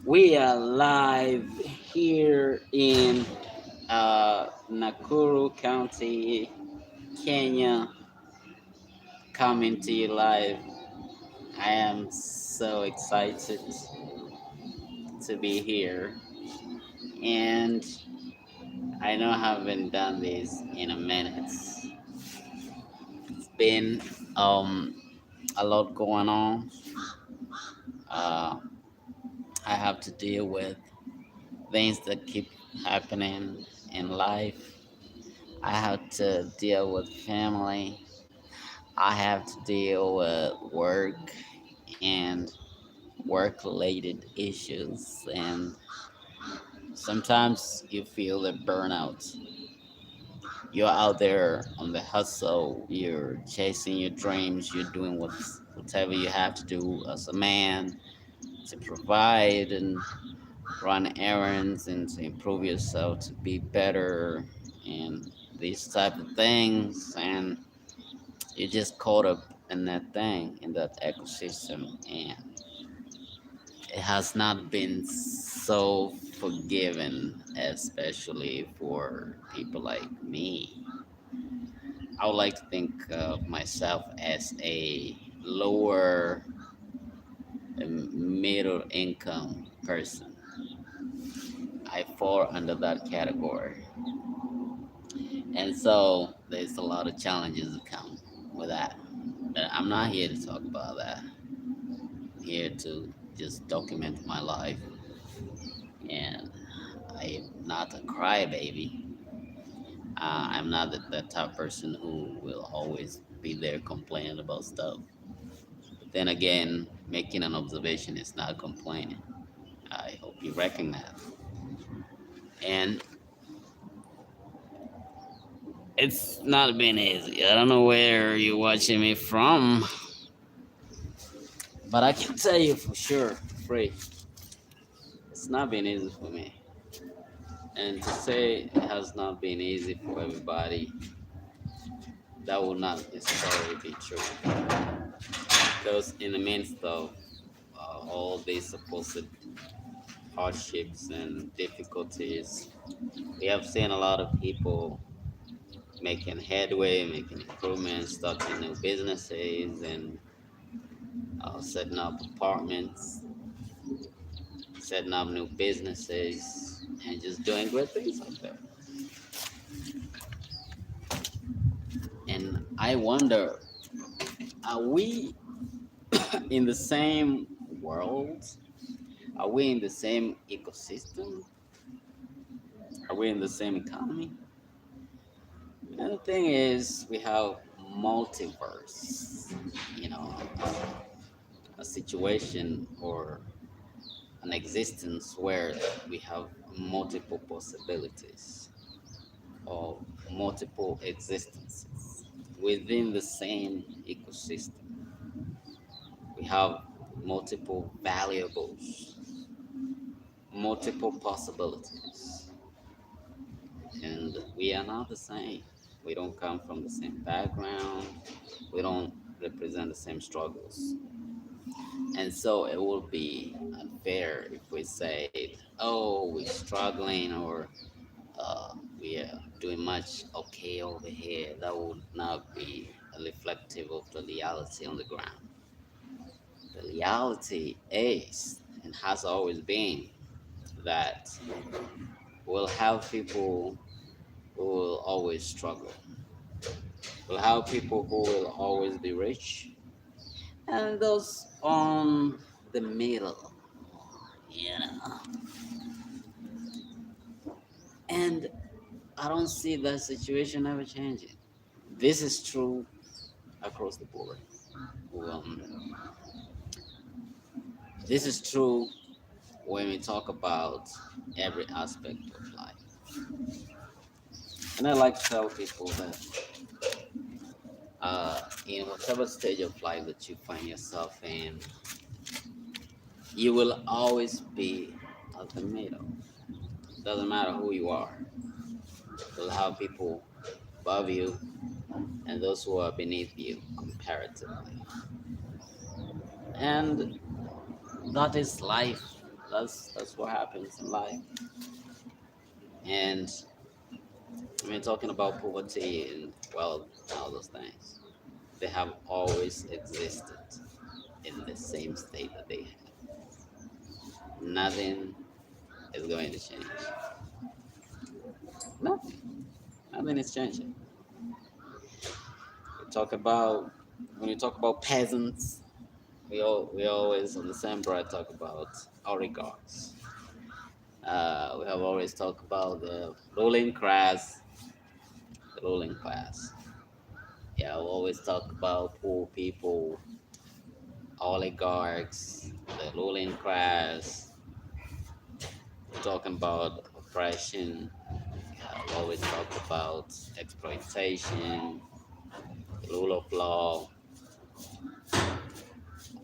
We are live here in Nakuru County, Kenya, coming to you live. I am so excited to be here, and I know I haven't done this in a minute. It's been a lot going on. Uh, I have to deal with things that keep happening in life. I have to deal with family. I have to deal with work and work related issues. And sometimes you feel the burnout. You're out there on the hustle, you're chasing your dreams, you're doing whatever you have to do as a man to provide and run errands and to improve yourself to be better and these type of things. And you're just caught up in that thing, in that ecosystem, and it has not been so forgiving, especially for people like me. I would like to think of myself as a lower middle income person. I fall under that category. And so there's a lot of challenges that come with that. But I'm not here to talk about that. I'm here to just document my life. And I'm not a crybaby. I'm not that type of person who will always be there complaining about stuff. But then again, making an observation is not complaining. I hope you recognize. And it's not been easy. I don't know where you're watching me from, but I can tell you for sure, free, it's not been easy for me. And to say it has not been easy for everybody, that will not necessarily be true. Because in the midst of all these supposed hardships and difficulties, we have seen a lot of people making headway, making improvements, starting new businesses, and setting up apartments, setting up new businesses, and just doing great things out there. And I wonder, are we in the same world? Are we in the same ecosystem? Are we in the same economy? And the thing is, we have multiverse, you know, a situation or an existence where we have multiple possibilities or multiple existences within the same ecosystem. We have multiple variables, multiple possibilities, and we are not the same. We don't come from the same background, we don't represent the same struggles. And so it would be unfair if we said, oh, we're struggling or we are doing much okay over here. That would not be a reflective of the reality on the ground. The reality is and has always been that we'll have people who will always struggle. We'll have people who will always be rich, and those on the middle, you know. And I don't see that situation ever changing. This is true across the board. Um, this is true when we talk about every aspect of life. And I like to tell people that in whatever stage of life that you find yourself in, you will always be at the middle. Doesn't matter who you are. You'll have people above you and those who are beneath you comparatively. And that is life. That's what happens in life. And I mean, talking about poverty and wealth and all those things, they have always existed in the same state that they have. Nothing is going to change. Nothing. Nothing is changing. We talk about when you talk about peasants, we always on the same breath talk about oligarchs. We have always talked about the ruling class. Yeah, we always talk about poor people, oligarchs, the ruling class. We're talking about oppression. We always talk about exploitation, the rule of law.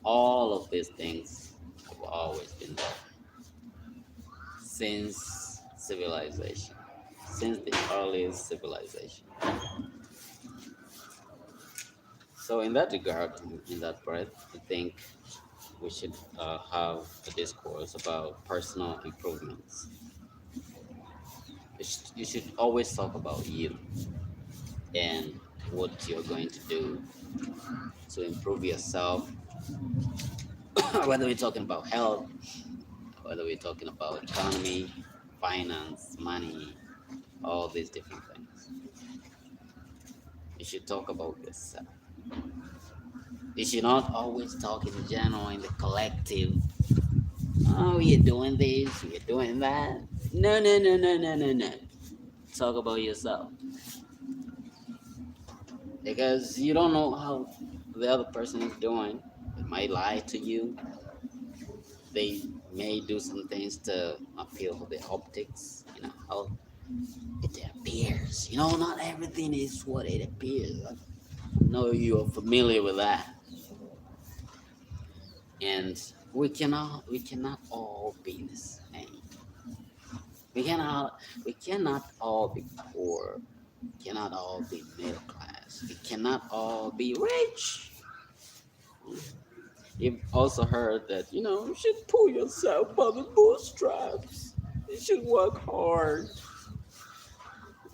All of these things have always been there since civilization, since the earliest civilization. So, in that regard, in that breath, I think we should have a discourse about personal improvements. You should always talk about you and what you're going to do to improve yourself, whether we're talking about health, whether we're talking about economy, finance, money, all these different things. You should talk about yourself. You should not always talk in general, in the collective. Oh, you're doing this, you're doing that. No, no, no, no, no, no, no. Talk about yourself. Because you don't know how the other person is doing. They might lie to you. They may do some things to appeal the optics, how it appears. Not everything is what it appears. I know you're familiar with that. And we cannot all be the same. We cannot all be poor. We cannot all be middle class. We cannot all be rich. You've also heard that you should pull yourself by the bootstraps. You should work hard.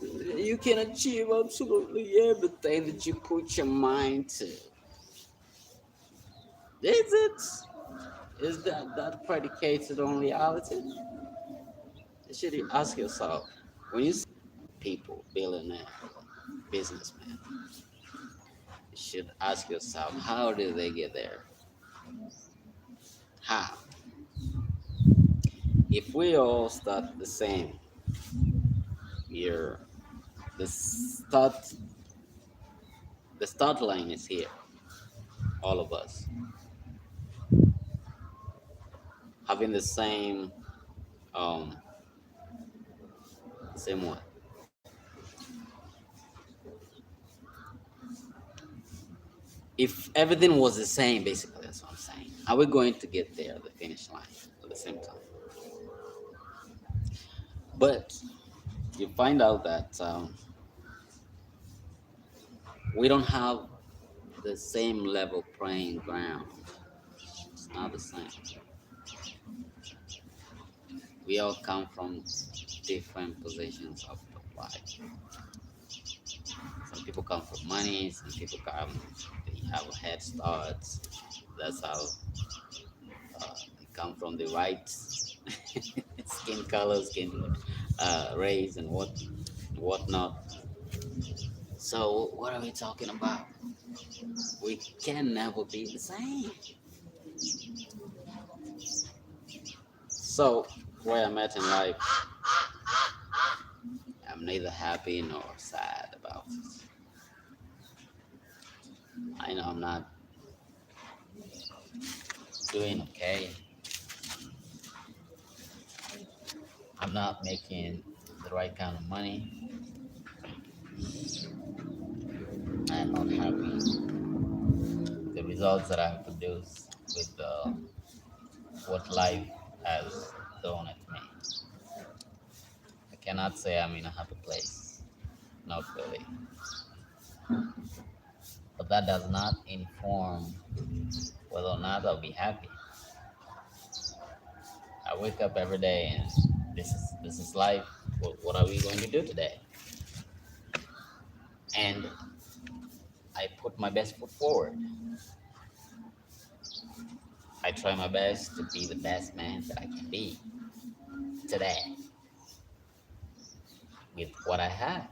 You can achieve absolutely everything that you put your mind to. Is it? Is that predicated on reality? You should ask yourself when you see people, billionaire, businessmen. You should ask yourself, how did they get there? How? If we all start the same year, the start the start line is here. All of us having the um same what? If everything was the same, basically, that's what I'm saying. Are we going to get there, the finish line, at the same time? But you find out that we don't have the same level playing ground. It's not the same. We all come from different positions of life. Some people come from money. Some people they have a head start. That's how they come from the right skin color, skin race, and whatnot. So what are we talking about? We can never be the same. So where I'm at in life, I'm neither happy nor sad about it. I know I'm not doing okay. I'm not making the right kind of money. I'm not happy with the results that I have produced with what life has thrown at me. I cannot say I'm in a happy place. Not really. But that does not inform whether or not I'll be happy. I I wake up every day and this is life. What are we going to do today? And I put my best foot forward. I try my best to be the best man that I can be today with what I have.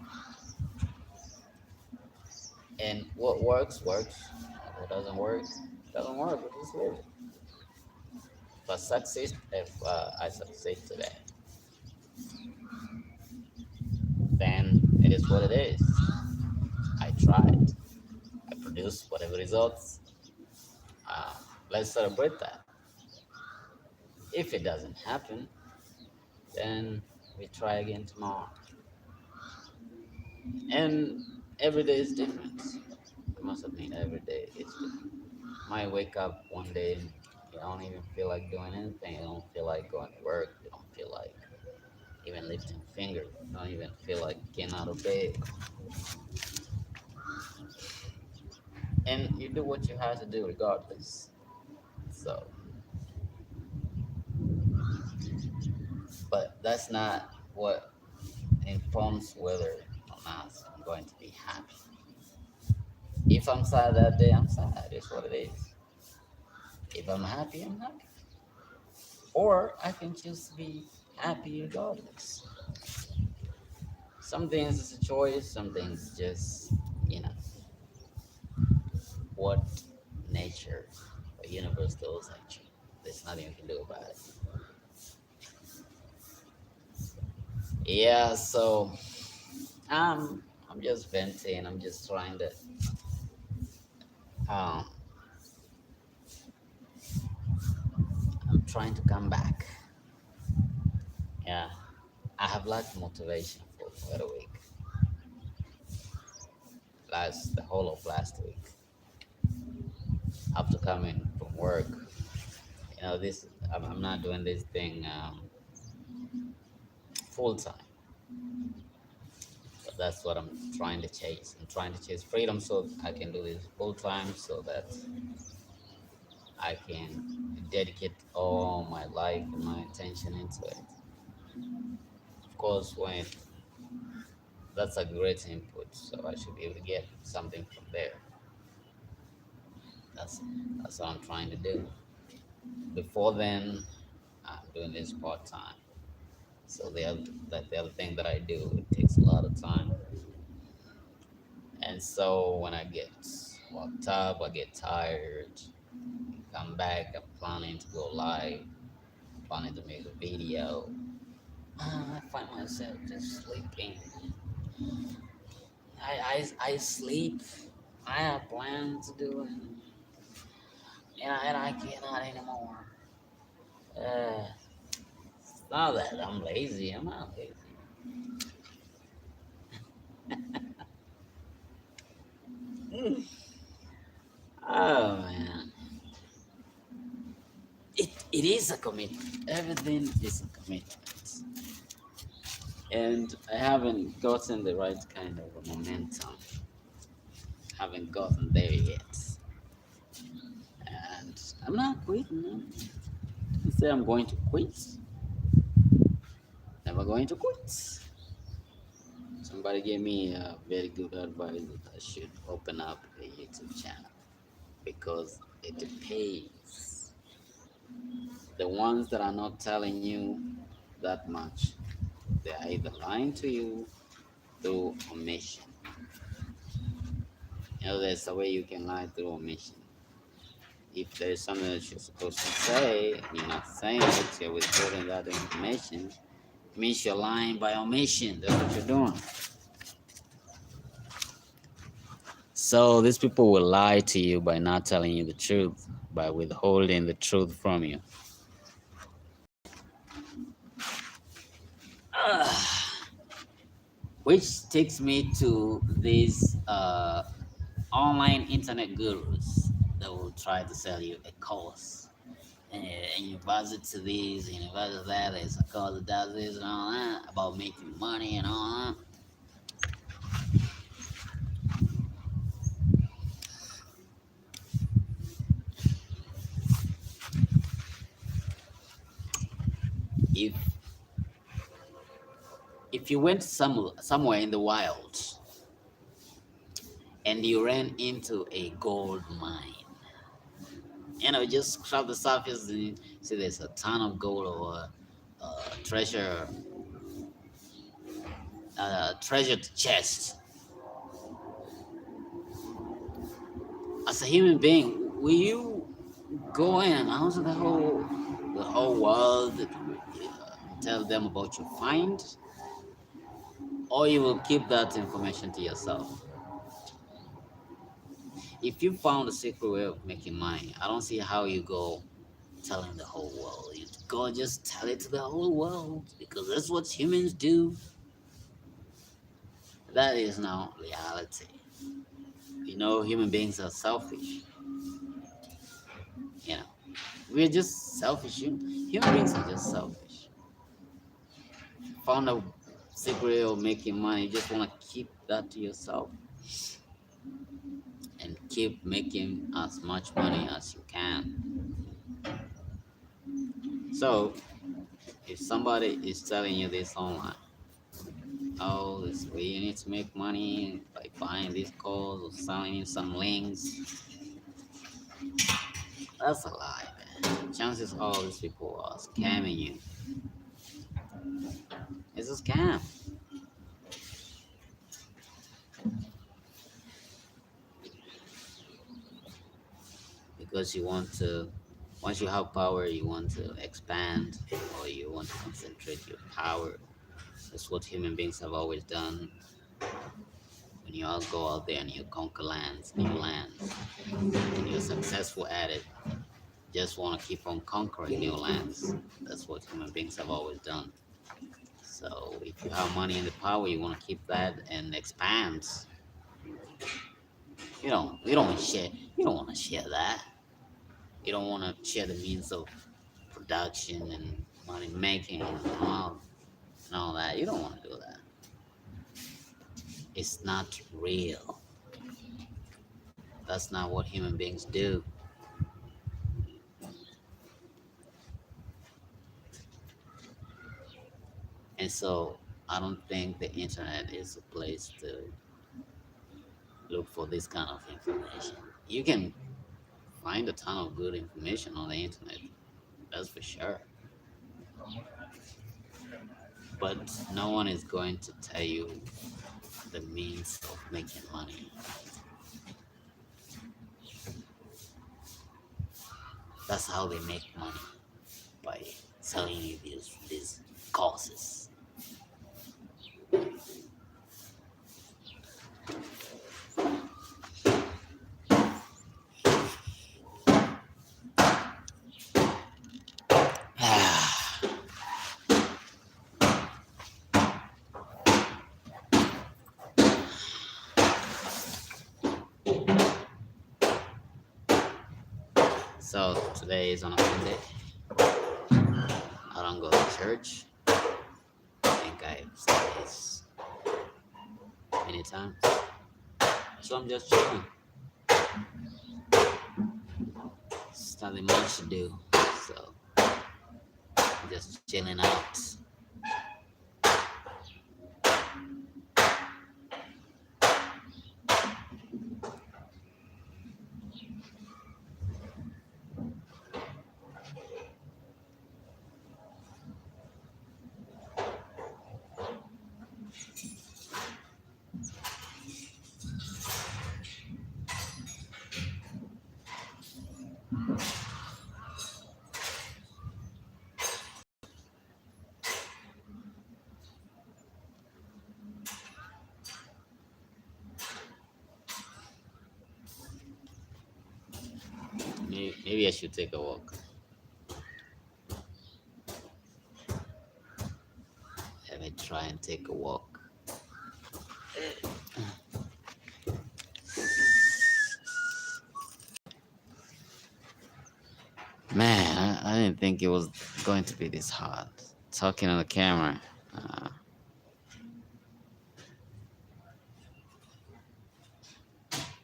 And what works, works. What doesn't work, doesn't work. We just live it. If I succeed today, then it is what it is. I tried. I produced whatever results. Uh, let's celebrate that. If it doesn't happen, then we try again tomorrow. And every day is different. I must admit, every day is different. Might wake up one day and you don't even feel like doing anything. You don't feel like going to work. You don't feel like even lifting a finger. You don't even feel like getting out of bed. And you do what you have to do regardless. So, but that's not what informs whether or not I'm going to be happy. If I'm sad that day, I'm sad. It's what it is. If I'm happy, I'm happy. Or I can choose to be happy regardless. Some things is a choice, some things just, you know, what nature or universe throws at you. There's nothing you can do about it. Yeah, so I'm just venting. I'm just trying to um I'm trying to come back. Yeah. I have lacked motivation for quite a week. The whole of last week. After coming from work. This I'm not doing this thing full time. But that's what I'm trying to chase. I'm trying to chase freedom so I can do this full time so that I can dedicate all my life and my attention into it. Of course, when that's a great input, so I should be able to get something from there. That's that's what I'm trying to do. Before then, I'm doing this part time. So the other thing that I do, it takes a lot of time. And so when I get worked up, I get tired, come back, I'm planning to go live, planning to make a video. I find myself just sleeping. I sleep. I have plans to do it, and I cannot anymore. Uh, it's not that I'm lazy. I'm not lazy. Oh man, it is a commitment. Everything is a commitment, and I haven't gotten the right kind of a momentum. Haven't gotten there yet, and I'm not quitting. I say I'm going to quit. Never going to quit. Somebody gave me a very good advice that I should open up a YouTube channel because it pays. The ones that are not telling you that much, they're either lying to you through omission. There's a way you can lie through omission. If there's something that you're supposed to say and you're not saying it, you're withholding that information, it means you're lying by omission. That's what you're doing. So these people will lie to you by not telling you the truth, by withholding the truth from you. Which takes me to these online internet gurus that will try to sell you a course. And you visit to these, and you visit that, there's a course that does this and all that, about making money and all that. if you went somewhere in the wild and you ran into a gold mine, just scrub the surface and see there's a ton of gold or treasure, treasured chest. As a human being, will you go in out to the whole world, tell them about your find, or you will keep that information to yourself? If you found a secret way of making money, I don't see how you go telling the whole world. You go just tell it to the whole world because that's what humans do. That is not reality. Human beings are selfish. You know, we're just selfish. Human beings are just selfish. Found a secret way of making money, you just want to keep that to yourself and keep making as much money as you can. So, if somebody is telling you this online, oh, this way you need to make money by buying these calls or selling you some links, that's a lie, man. Chances are these people are scamming you. It's a scam. Because once you have power, you want to expand or you want to concentrate your power. That's what human beings have always done. When you all go out there and you conquer new lands, and you're successful at it, just want to keep on conquering new lands. That's what human beings have always done. So if you have money and the power, you want to keep that and expand. You don't want to share that. You don't want to share the means of production and money making and all that. You don't want to do that. It's not real. That's not what human beings do. And so I don't think the internet is a place to look for this kind of information. You can find a ton of good information on the internet, that's for sure. But no one is going to tell you the means of making money. That's how they make money, by selling you these courses. So today is on a Sunday. I don't go to church. I think I've said this many times. So I'm just chilling. There's nothing much to do. So I'm just chilling out. Maybe I should take a walk. Let me try and take a walk. Man, I didn't think it was going to be this hard. Talking on the camera.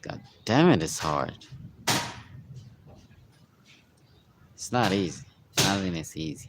God damn it, it's hard. It's not easy. Nothing is easy.